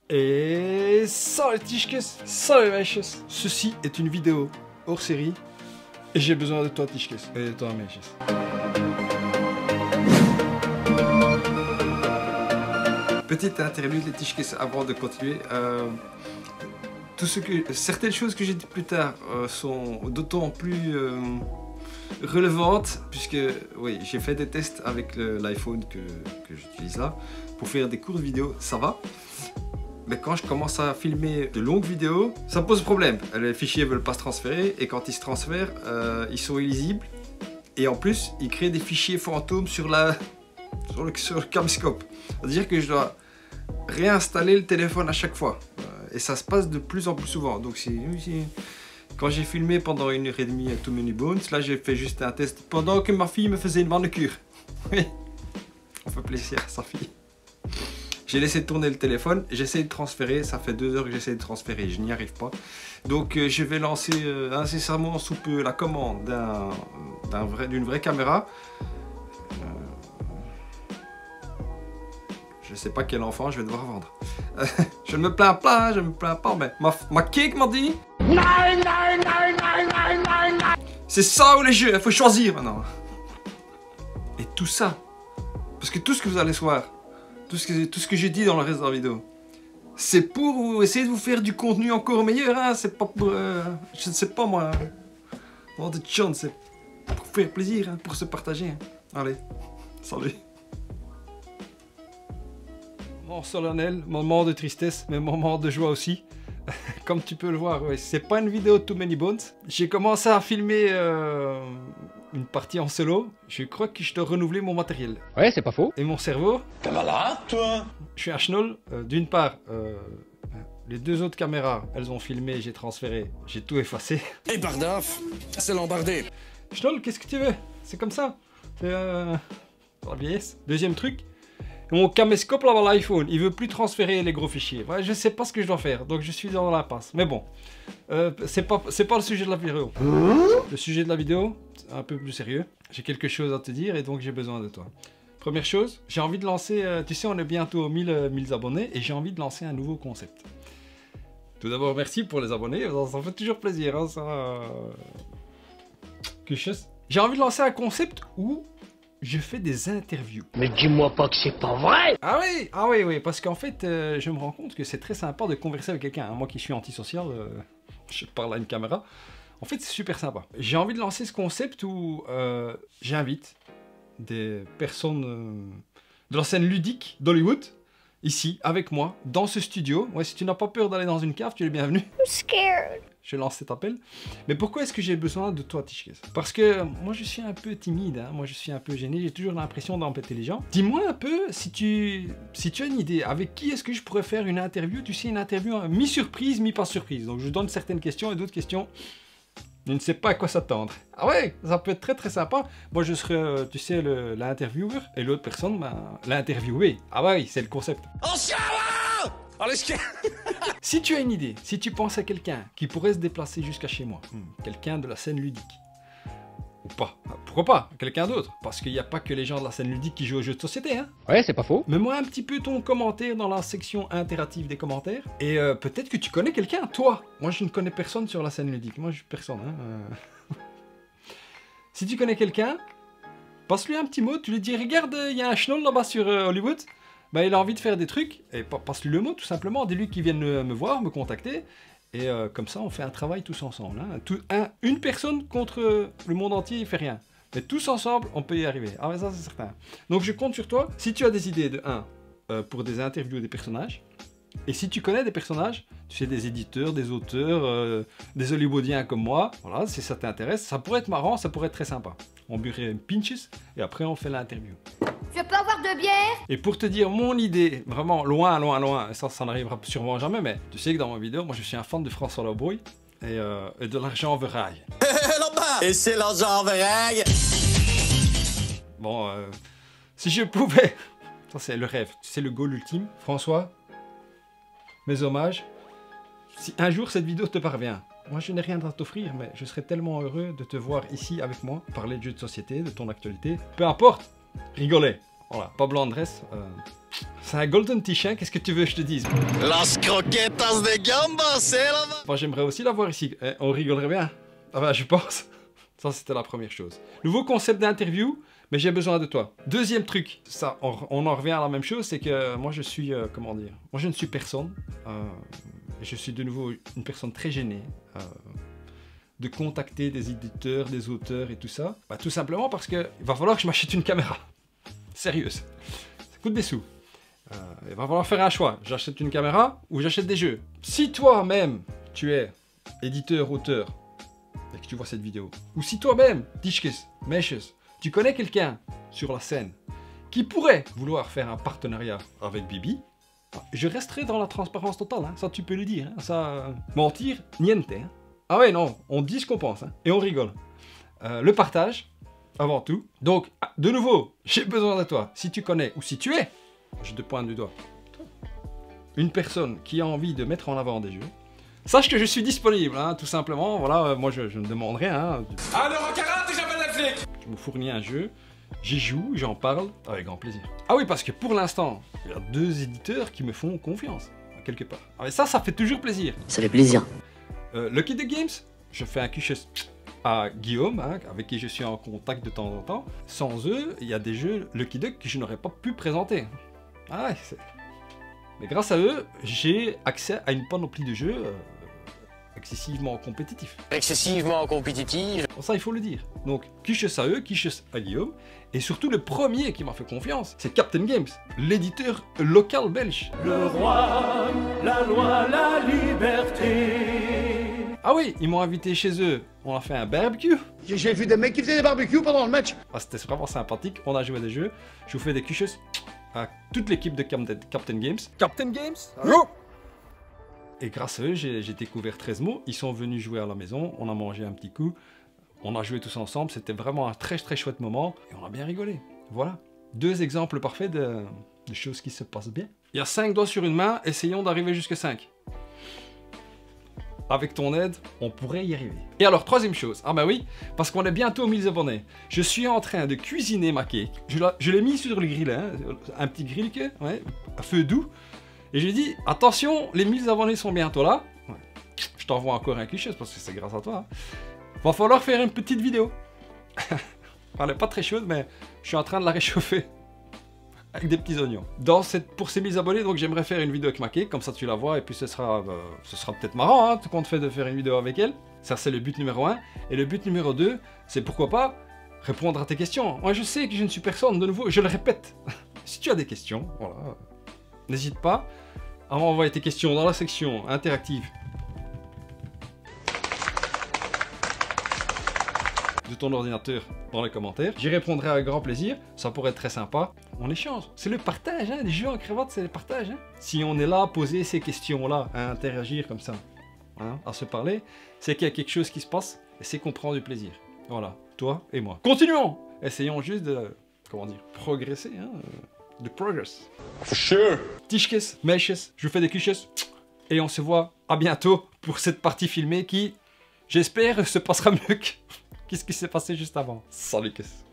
Et salut Tichkes, salut Meches. Ceci est une vidéo hors série et j'ai besoin de toi Tichkes et de toi Meches. Petite interlude les Tichkes avant de continuer. Certaines choses que j'ai dites plus tard sont d'autant plus relevantes puisque oui, j'ai fait des tests avec l'iPhone que j'utilise là pour faire des courtes vidéos, ça va. Mais quand je commence à filmer de longues vidéos, ça pose problème. Les fichiers ne veulent pas se transférer et quand ils se transfèrent, ils sont illisibles. Et en plus, ils créent des fichiers fantômes sur le caméscope. C'est-à-dire que je dois réinstaller le téléphone à chaque fois. Et ça se passe de plus en plus souvent. Donc quand j'ai filmé pendant 1h30 avec Too Many Bones, là j'ai fait juste un test pendant que ma fille me faisait une manucure. Oui, on fait plaisir à sa fille. J'ai laissé tourner le téléphone, j'essaie de transférer, ça fait 2 heures que j'essaie de transférer, je n'y arrive pas. Donc je vais lancer incessamment sous peu la commande d'une vraie caméra. Je ne sais pas quel enfant je vais devoir vendre. Je ne me plains pas, mais ma cake m'a dit... C'est ça ou les jeux, il faut choisir maintenant. Et tout ça, parce que tout ce que vous allez voir, tout ce que j'ai dit dans le reste de la vidéo, c'est pour essayer de vous faire du contenu encore meilleur, hein. C'est pas pour... je ne sais pas moi. Pour de chance, c'est pour faire plaisir, hein, pour se partager. Hein. Allez, salut. Moment solennel, moment de tristesse, mais moment de joie aussi. Comme tu peux le voir, ouais, c'est pas une vidéo de Too Many Bones. J'ai commencé à filmer une partie en solo. Je crois que je dois renouveler mon matériel. Ouais, c'est pas faux. Et mon cerveau. T'es malade, toi? Je suis un schnoll. D'une part, les 2 autres caméras, elles ont filmé, j'ai transféré, j'ai tout effacé. Et pardaf, c'est l'embardé. Schnoll, qu'est-ce que tu veux? C'est comme ça. C'est la vieillesse. Deuxième truc. Mon caméscope là, l'iPhone, il veut plus transférer les gros fichiers. Ouais, je sais pas ce que je dois faire, donc je suis dans l'impasse. Mais bon, c'est pas le sujet de la vidéo. Le sujet de la vidéo, c'est un peu plus sérieux. J'ai quelque chose à te dire et donc j'ai besoin de toi. Première chose, j'ai envie de lancer, tu sais, on est bientôt aux 1000 abonnés et j'ai envie de lancer un nouveau concept. Tout d'abord, merci pour les abonnés, ça fait toujours plaisir. Hein, ça... J'ai envie de lancer un concept où je fais des interviews. Mais dis-moi pas que c'est pas vrai! Ah oui, parce qu'en fait, je me rends compte que c'est très sympa de converser avec quelqu'un. Moi qui suis antisocial, je parle à une caméra. En fait, c'est super sympa. J'ai envie de lancer ce concept où j'invite des personnes de la scène ludique d'Hollywood, ici, avec moi, dans ce studio. Ouais, si tu n'as pas peur d'aller dans une cave, tu es le bienvenu. I'm scared. Je lance cet appel. Mais pourquoi est-ce que j'ai besoin de toi, Tichkes? Parce que moi, je suis un peu timide, hein. Moi, je suis un peu gêné. J'ai toujours l'impression d'embêter les gens. Dis-moi un peu si tu as une idée. Avec qui est-ce que je pourrais faire une interview? Tu sais, une interview mi-surprise, mi-pas surprise. Donc, je donne certaines questions et d'autres questions. Je ne sais pas à quoi s'attendre. Ah ouais, ça peut être très très sympa. Moi, je serai, tu sais, l'intervieweur et l'autre personne, l'interviewé. Ah ouais, c'est le concept. Si tu as une idée, si tu penses à quelqu'un qui pourrait se déplacer jusqu'à chez moi, quelqu'un de la scène ludique, ou pas, pourquoi pas, quelqu'un d'autre, parce qu'il n'y a pas que les gens de la scène ludique qui jouent aux jeux de société, hein. Ouais, c'est pas faux. Mets-moi un petit peu ton commentaire dans la section interactive des commentaires, et peut-être que tu connais quelqu'un, toi. Moi, je ne connais personne sur la scène ludique, moi, je suis personne, hein. Si tu connais quelqu'un, passe-lui un petit mot, tu lui dis, regarde, il y a un schnoll là-bas sur Hollywood. Bah, il a envie de faire des trucs, et passe-lui le mot tout simplement, dis-lui qu'il vienne me voir, me contacter, et comme ça on fait un travail tous ensemble. Hein. Une personne contre le monde entier, il fait rien. Mais tous ensemble, on peut y arriver. Ah ouais, ça c'est certain. Donc je compte sur toi, si tu as des idées de pour des interviews des personnages, et si tu connais des personnages, tu sais, des éditeurs, des auteurs, des Hollywoodiens comme moi, voilà, si ça t'intéresse, ça pourrait être marrant, ça pourrait être très sympa. On burerait une pinches, et après on fait l'interview. Je peux avoir de bière? Et pour te dire mon idée, vraiment loin, ça n'arrivera sûrement jamais, mais tu sais que dans ma vidéo, moi je suis un fan de François Labrouille et de l'argent en veraille. Et c'est l'argent en veraille. Bon, si je pouvais, ça c'est le rêve, c'est le goal ultime. François, mes hommages, si un jour cette vidéo te parvient, moi je n'ai rien à t'offrir, mais je serais tellement heureux de te voir ici avec moi, parler de jeux de société, de ton actualité, peu importe, rigoler. Voilà, Pablo Andrés, C'est un golden tish, hein, qu'est-ce que tu veux que je te dise? Las croquetas de gambas, c'est là-bas. Moi j'aimerais aussi l'avoir ici, on rigolerait bien. Ah bah je pense. Ça c'était la première chose. Nouveau concept d'interview, mais j'ai besoin de toi. Deuxième truc, ça on en revient à la même chose, c'est que moi je suis, comment dire, moi je ne suis personne. Je suis de nouveau une personne très gênée de contacter des éditeurs, des auteurs et tout ça. Bah, tout simplement parce qu'il va falloir que je m'achète une caméra. Sérieuse. Ça coûte des sous. Il va falloir faire un choix. J'achète une caméra ou j'achète des jeux. Si toi-même, tu es éditeur, auteur, et que tu vois cette vidéo, ou si toi-même, Tishkes, Meshes, tu connais quelqu'un sur la scène qui pourrait vouloir faire un partenariat avec Bibi, je resterai dans la transparence totale, hein. Ça tu peux le dire, hein. Ça, mentir, niente. Hein. Ah ouais, non, on dit ce qu'on pense, hein. Et on rigole. Le partage, avant tout. Donc, de nouveau, j'ai besoin de toi. Si tu connais, ou si tu es, je te pointe du doigt, une personne qui a envie de mettre en avant des jeux, sache que je suis disponible, hein, tout simplement. Voilà, moi je ne demande rien. Hein. Alors, en karaté, j'appelle la flic. Je me fournis un jeu, j'y joue, j'en parle, avec grand plaisir. Ah oui, parce que pour l'instant, il y a 2 éditeurs qui me font confiance, quelque part. Ah, mais ça fait toujours plaisir. Ça fait plaisir. Lucky Duck Games, je fais un quiche à Guillaume, hein, avec qui je suis en contact de temps en temps. Sans eux, il y a des jeux Lucky Duck que je n'aurais pas pu présenter. Ah ouais, mais grâce à eux, j'ai accès à une panoplie de jeux excessivement compétitifs. Excessivement compétitif. Bon, ça, il faut le dire. Donc, quiches à eux, quiches à Guillaume. Et surtout, le premier qui m'a fait confiance, c'est Captain Games, l'éditeur local belge. Le roi, la loi, la liberté. Ah oui, ils m'ont invité chez eux. On a fait un barbecue. J'ai vu des mecs qui faisaient des barbecues pendant le match. Ah, c'était vraiment sympathique. On a joué à des jeux. Je vous fais des quiches à toute l'équipe de Captain Games. Captain Games, allô? Et grâce à eux, j'ai découvert 13 mots. Ils sont venus jouer à la maison. On a mangé un petit coup. On a joué tous ensemble. C'était vraiment un très très chouette moment. Et on a bien rigolé. Voilà. 2 exemples parfaits de choses qui se passent bien. Il y a 5 doigts sur une main. Essayons d'arriver jusqu'à 5. Avec ton aide, on pourrait y arriver. Et alors, 3e chose. Ah bah oui, parce qu'on est bientôt aux 1000 abonnés. Je suis en train de cuisiner ma cake. Je l'ai mis sur le grill, hein, un petit grill, ouais, à feu doux. Et j'ai dit, attention, les 1000 abonnés sont bientôt là. Ouais. Je t'envoie encore un cliché parce que c'est grâce à toi. Hein. Va falloir faire une petite vidéo. Elle n'est pas très chaude, mais je suis en train de la réchauffer. Avec des petits oignons. Pour ces 1000 abonnés, donc j'aimerais faire une vidéo avec ma cake, comme ça tu la vois, et puis ce sera peut-être marrant, hein, tout compte fait de faire une vidéo avec elle. Ça c'est le but numéro 1. Et le but numéro 2, c'est pourquoi pas répondre à tes questions. Moi je sais que je ne suis personne, de nouveau, je le répète. Si tu as des questions, voilà, n'hésite pas à m'envoyer tes questions dans la section interactive de ton ordinateur dans les commentaires. J'y répondrai avec grand plaisir, ça pourrait être très sympa. On échange, c'est le partage, hein, les jeux en cravate c'est le partage. Hein. Si on est là à poser ces questions-là, à interagir comme ça, hein, à se parler, c'est qu'il y a quelque chose qui se passe et c'est qu'on prend du plaisir. Voilà, toi et moi. Continuons. Essayons juste de, comment dire, progresser, hein, de progress. For sure. Tishkes, Meshes, je vous fais des quiches et on se voit à bientôt pour cette partie filmée qui, j'espère, se passera mieux que... Qu'est-ce qui s'est passé juste avant? Salut, qu'est-ce